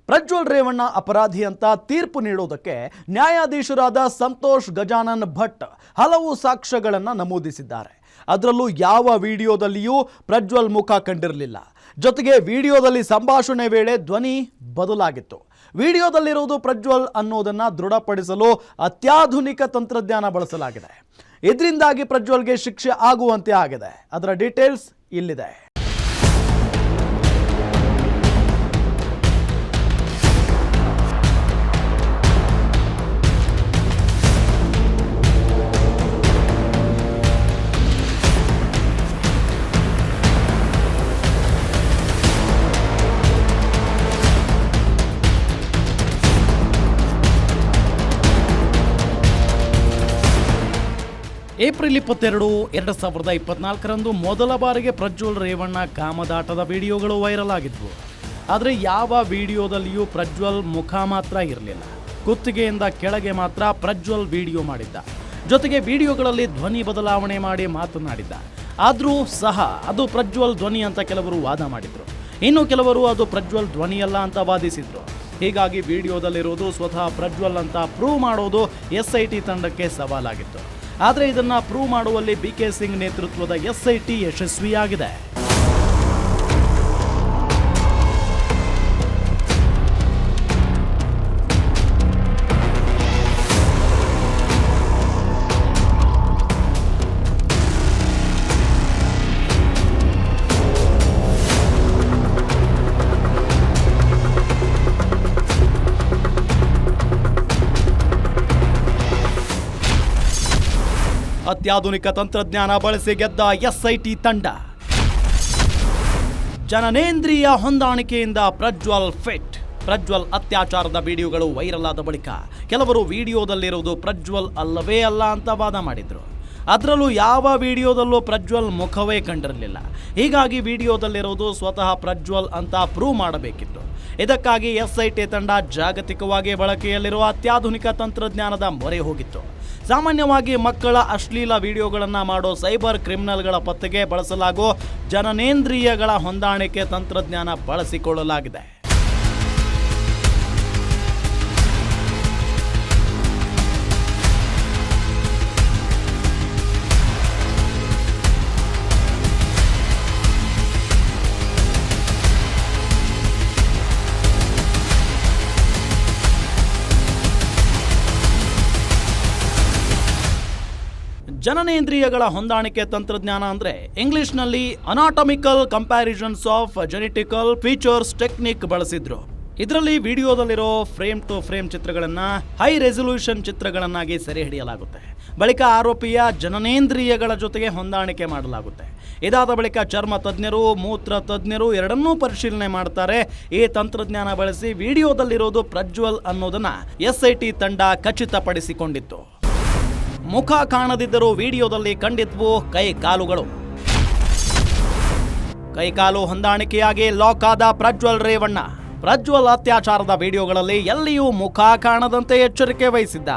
ಪ್ರಜ್ವಲ್ ರೇವಣ್ಣ ಅಪರಾಧಿ ಅಂತ ತೀರ್ಪು ನೀಡೋದಕ್ಕೆ ನ್ಯಾಯಾಧೀಶರಾದ ಸಂತೋಷ್ ಗಜಾನನ್ ಭಟ್ ಹಲವು ಸಾಕ್ಷ್ಯಗಳನ್ನು ನಮೂದಿಸಿದ್ದಾರೆ. ಅದರಲ್ಲೂ ಯಾವ ವಿಡಿಯೋದಲ್ಲಿಯೂ ಪ್ರಜ್ವಲ್ ಮುಖ ಕಂಡಿರಲಿಲ್ಲ. ಜೊತೆಗೆ ವಿಡಿಯೋದಲ್ಲಿ ಸಂಭಾಷಣೆ ವೇಳೆ ಧ್ವನಿ ಬದಲಾಗಿತ್ತು. ವಿಡಿಯೋದಲ್ಲಿರುವುದು ಪ್ರಜ್ವಲ್ ಅನ್ನೋದನ್ನು ದೃಢಪಡಿಸಲು ಅತ್ಯಾಧುನಿಕ ತಂತ್ರಜ್ಞಾನ ಬಳಸಲಾಗಿದೆ. ಇದರಿಂದಾಗಿ ಪ್ರಜ್ವಲ್ಗೆ ಶಿಕ್ಷೆ ಆಗುವಂತೆ ಆಗಿದೆ. ಅದರ ಡೀಟೇಲ್ಸ್ ಇಲ್ಲಿದೆ. ಏಪ್ರಿಲ್ 22, 2024ರಂದು ಮೊದಲ ಬಾರಿಗೆ ಪ್ರಜ್ವಲ್ ರೇವಣ್ಣ ಕಾಮದಾಟದ ವಿಡಿಯೋಗಳು ವೈರಲ್ ಆಗಿದ್ವು. ಆದರೆ ಯಾವ ವಿಡಿಯೋದಲ್ಲಿಯೂ ಪ್ರಜ್ವಲ್ ಮುಖ ಮಾತ್ರ ಇರಲಿಲ್ಲ. ಕುತ್ತಿಗೆಯಿಂದ ಕೆಳಗೆ ಮಾತ್ರ ಪ್ರಜ್ವಲ್ ವಿಡಿಯೋ ಮಾಡಿದ್ದ. ಜೊತೆಗೆ ವಿಡಿಯೋಗಳಲ್ಲಿ ಧ್ವನಿ ಬದಲಾವಣೆ ಮಾಡಿ ಮಾತನಾಡಿದ್ದ. ಆದರೂ ಸಹ ಅದು ಪ್ರಜ್ವಲ್ ಧ್ವನಿ ಅಂತ ಕೆಲವರು ವಾದ ಮಾಡಿದ್ರು. ಇನ್ನು ಕೆಲವರು ಅದು ಪ್ರಜ್ವಲ್ ಧ್ವನಿಯಲ್ಲ ಅಂತ ವಾದಿಸಿದ್ರು. ಹೀಗಾಗಿ ವಿಡಿಯೋದಲ್ಲಿರೋದು ಸ್ವತಃ ಪ್ರಜ್ವಲ್ ಅಂತ ಪ್ರೂವ್ ಮಾಡೋದು SIT ತಂಡಕ್ಕೆ ಸವಾಲಾಗಿತ್ತು. ಆದರೆ ಇದನ್ನು ಪ್ರೂವ್ ಮಾಡುವಲ್ಲಿ BK ಸಿಂಗ್ ನೇತೃತ್ವದ SIT ಯಶಸ್ವಿಯಾಗಿದೆ. ಅತ್ಯಾಧುನಿಕ ತಂತ್ರಜ್ಞಾನ ಬಳಸಿ ಗೆದ್ದ SIT ತಂಡ. ಜನನೇಂದ್ರಿಯ ಹೊಂದಾಣಿಕೆಯಿಂದ ಪ್ರಜ್ವಲ್ ಫಿಟ್. ಪ್ರಜ್ವಲ್ ಅತ್ಯಾಚಾರದ ವಿಡಿಯೋಗಳು ವೈರಲ್ ಆದ ಬಳಿಕ ಕೆಲವರು ವಿಡಿಯೋದಲ್ಲಿರುವುದು ಪ್ರಜ್ವಲ್ ಅಲ್ಲವೇ ಅಲ್ಲ ಅಂತ ವಾದ ಮಾಡಿದ್ರು. ಅದರಲ್ಲೂ ಯಾವ ವಿಡಿಯೋದಲ್ಲೂ ಪ್ರಜ್ವಲ್ ಮುಖವೇ ಕಂಡಿರಲಿಲ್ಲ. ಹೀಗಾಗಿ ವಿಡಿಯೋದಲ್ಲಿರೋದು ಸ್ವತಃ ಪ್ರಜ್ವಲ್ ಅಂತ ಪ್ರೂವ್ ಮಾಡಬೇಕಿತ್ತು. ಇದಕ್ಕಾಗಿ SIT ತಂಡ ಜಾಗತಿಕವಾಗಿ ಬಳಕೆಯಲ್ಲಿರುವ ಅತ್ಯಾಧುನಿಕ ತಂತ್ರಜ್ಞಾನದ ಮೊರೆ ಹೋಗಿತ್ತು. ಸಾಮಾನ್ಯವಾಗಿ ಮಕ್ಕಳ ಅಶ್ಲೀಲ ವಿಡಿಯೋಗಳನ್ನು ಮಾಡೋ ಸೈಬರ್ ಕ್ರಿಮಿನಲ್ಗಳ ಪತ್ತೆಗೆ ಬಳಸಲಾಗೋ ಜನನೇಂದ್ರಿಯಗಳ ಹೊಂದಾಣಿಕೆ ತಂತ್ರಜ್ಞಾನ ಬಳಸಿಕೊಳ್ಳಲಾಗಿದೆ. ಜನನೇಂದ್ರಿಯಗಳ ಹೊಂದಾಣಿಕೆ ತಂತ್ರಜ್ಞಾನ ಅಂದರೆ ಇಂಗ್ಲಿಷ್ನಲ್ಲಿ anatomical comparisons of genetical features technique ಬಳಸಿದ್ರು. ಇದರಲ್ಲಿ ವಿಡಿಯೋದಲ್ಲಿರೋ ಫ್ರೇಮ್ ಟು ಫ್ರೇಮ್ ಚಿತ್ರಗಳನ್ನು ಹೈ ರೆಸಲ್ಯೂಷನ್ ಚಿತ್ರಗಳನ್ನಾಗಿ ಸೆರೆ ಹಿಡಿಯಲಾಗುತ್ತೆ. ಬಳಿಕ ಆರೋಪಿಯ ಜನನೇಂದ್ರಿಯಗಳ ಜೊತೆಗೆ ಹೊಂದಾಣಿಕೆ ಮಾಡಲಾಗುತ್ತೆ. ಇದಾದ ಬಳಿಕ ಚರ್ಮ ತಜ್ಞರು, ಮೂತ್ರ ತಜ್ಞರು ಎರಡನ್ನೂ ಪರಿಶೀಲನೆ ಮಾಡ್ತಾರೆ. ಈ ತಂತ್ರಜ್ಞಾನ ಬಳಸಿ ವಿಡಿಯೋದಲ್ಲಿರೋದು ಪ್ರಜ್ವಲ್ ಅನ್ನೋದನ್ನ SIT ತಂಡ ಖಚಿತಪಡಿಸಿಕೊಂಡಿತ್ತು. ಮುಖ ಕಾಣದಿದ್ದರೂ ವಿಡಿಯೋದಲ್ಲಿ ಕಂಡಿದ್ವು ಕೈಕಾಲುಗಳು. ಕೈಕಾಲು ಹೊಂದಾಣಿಕೆಯಾಗಿ ಲಾಕ್ ಆದ ಪ್ರಜ್ವಲ್ ರೇವಣ್ಣ. ಪ್ರಜ್ವಲ್ ಅತ್ಯಾಚಾರದ ವಿಡಿಯೋಗಳಲ್ಲಿ ಎಲ್ಲಿಯೂ ಮುಖ ಕಾಣದಂತೆ ಎಚ್ಚರಿಕೆ ವಹಿಸಿದ್ದ.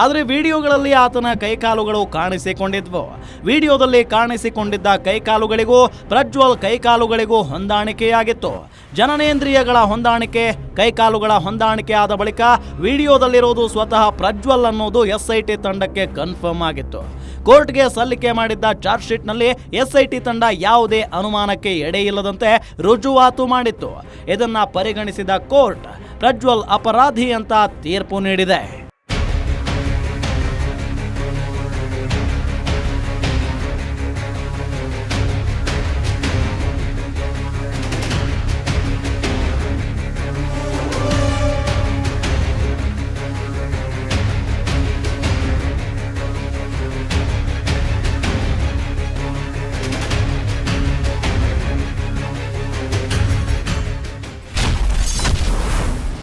ಆದರೆ ವಿಡಿಯೋಗಳಲ್ಲಿ ಆತನ ಕೈಕಾಲುಗಳು ಕಾಣಿಸಿಕೊಂಡಿದ್ವು. ವಿಡಿಯೋದಲ್ಲಿ ಕಾಣಿಸಿಕೊಂಡಿದ್ದ ಕೈಕಾಲುಗಳಿಗೂ ಪ್ರಜ್ವಲ್ ಕೈಕಾಲುಗಳಿಗೂ ಹೊಂದಾಣಿಕೆಯಾಗಿತ್ತು. ಜನನೇಂದ್ರಿಯಗಳ ಹೊಂದಾಣಿಕೆ, ಕೈಕಾಲುಗಳ ಹೊಂದಾಣಿಕೆ ಆದ ಬಳಿಕ ವಿಡಿಯೋದಲ್ಲಿರೋದು ಸ್ವತಃ ಪ್ರಜ್ವಲ್ ಅನ್ನೋದು SIT ತಂಡಕ್ಕೆ ಕನ್ಫರ್ಮ್ ಆಗಿತ್ತು. ಕೋರ್ಟ್ಗೆ ಸಲ್ಲಿಕೆ ಮಾಡಿದ್ದ ಚಾರ್ಜ್ ಶೀಟ್ನಲ್ಲಿ SIT ತಂಡ ಯಾವುದೇ ಅನುಮಾನಕ್ಕೆ ಎಡೆಯಿಲ್ಲದಂತೆ ರುಜುವಾತು ಮಾಡಿತ್ತು. ಇದನ್ನ ಪರಿಗಣಿಸಿದ ಕೋರ್ಟ್ ಪ್ರಜ್ವಲ್ ಅಪರಾಧಿ ಅಂತ ತೀರ್ಪು ನೀಡಿದೆ.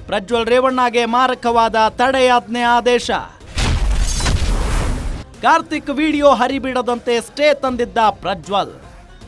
ಪ್ರಜ್ವಲ್ ರೇವಣ್ಣಗೆ ಮಾರಕವಾದ ತಡೆಯಾಜ್ಞೆ ಆದೇಶ. ಕಾರ್ತಿಕ್ ವಿಡಿಯೋ ಹರಿಬಿಡದಂತೆ ಸ್ಟೇ ತಂದಿದ್ದ ಪ್ರಜ್ವಲ್.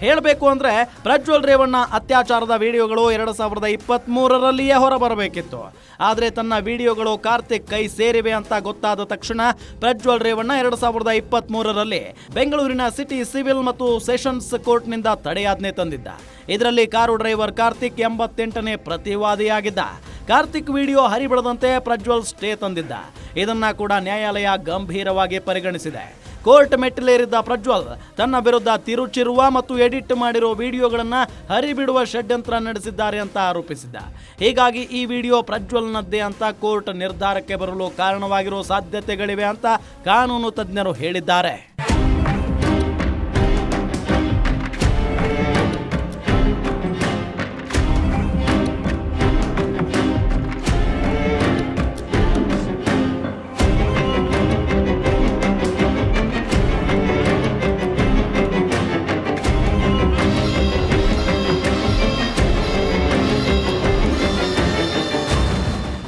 ಹೇಳಬೇಕು ಅಂದ್ರೆ ಪ್ರಜ್ವಲ್ ರೇವಣ್ಣ ಅತ್ಯಾಚಾರದ ವಿಡಿಯೋಗಳು 2023ರಲ್ಲಿಯೇ ಹೊರಬರಬೇಕಿತ್ತು. ಆದರೆ ತನ್ನ ವಿಡಿಯೋಗಳು ಕಾರ್ತಿಕ್ ಕೈ ಸೇರಿವೆ ಅಂತ ಗೊತ್ತಾದ ತಕ್ಷಣ ಪ್ರಜ್ವಲ್ ರೇವಣ್ಣ 2023ರಲ್ಲಿ ಬೆಂಗಳೂರಿನ ಸಿಟಿ ಸಿವಿಲ್ ಮತ್ತು ಸೆಷನ್ಸ್ ಕೋರ್ಟ್ನಿಂದ ತಡೆಯಾಜ್ಞೆ ತಂದಿದ್ದ. ಇದರಲ್ಲಿ ಕಾರು ಡ್ರೈವರ್ ಕಾರ್ತಿಕ್ 88ನೇ ಪ್ರತಿವಾದಿಯಾಗಿದ್ದ. ಕಾರ್ತಿಕ್ ವಿಡಿಯೋ ಹರಿಬಿಡದಂತೆ ಪ್ರಜ್ವಲ್ ಸ್ಟೇ ತಂದಿದ್ದ. ಇದನ್ನ ಕೂಡ ನ್ಯಾಯಾಲಯ ಗಂಭೀರವಾಗಿ ಪರಿಗಣಿಸಿದೆ. ಕೋರ್ಟ್ ಮೆಟ್ಟಿಲೇರಿದ್ದ ಪ್ರಜ್ವಲ್ ತನ್ನ ವಿರುದ್ಧ ತಿರುಚಿರುವ ಮತ್ತು ಎಡಿಟ್ ಮಾಡಿರೋ ವಿಡಿಯೋಗಳನ್ನ ಹರಿಬಿಡುವ ಷಡ್ಯಂತ್ರ ನಡೆಸಿದ್ದಾರೆ ಅಂತ ಆರೋಪಿಸಿದ್ದ. ಹೀಗಾಗಿ ಈ ವಿಡಿಯೋ ಪ್ರಜ್ವಲ್ನದ್ದೇ ಅಂತ ಕೋರ್ಟ್ ನಿರ್ಧಾರಕ್ಕೆ ಬರಲು ಕಾರಣವಾಗಿರೋ ಸಾಧ್ಯತೆಗಳಿವೆ ಅಂತ ಕಾನೂನು ತಜ್ಞರು ಹೇಳಿದ್ದಾರೆ.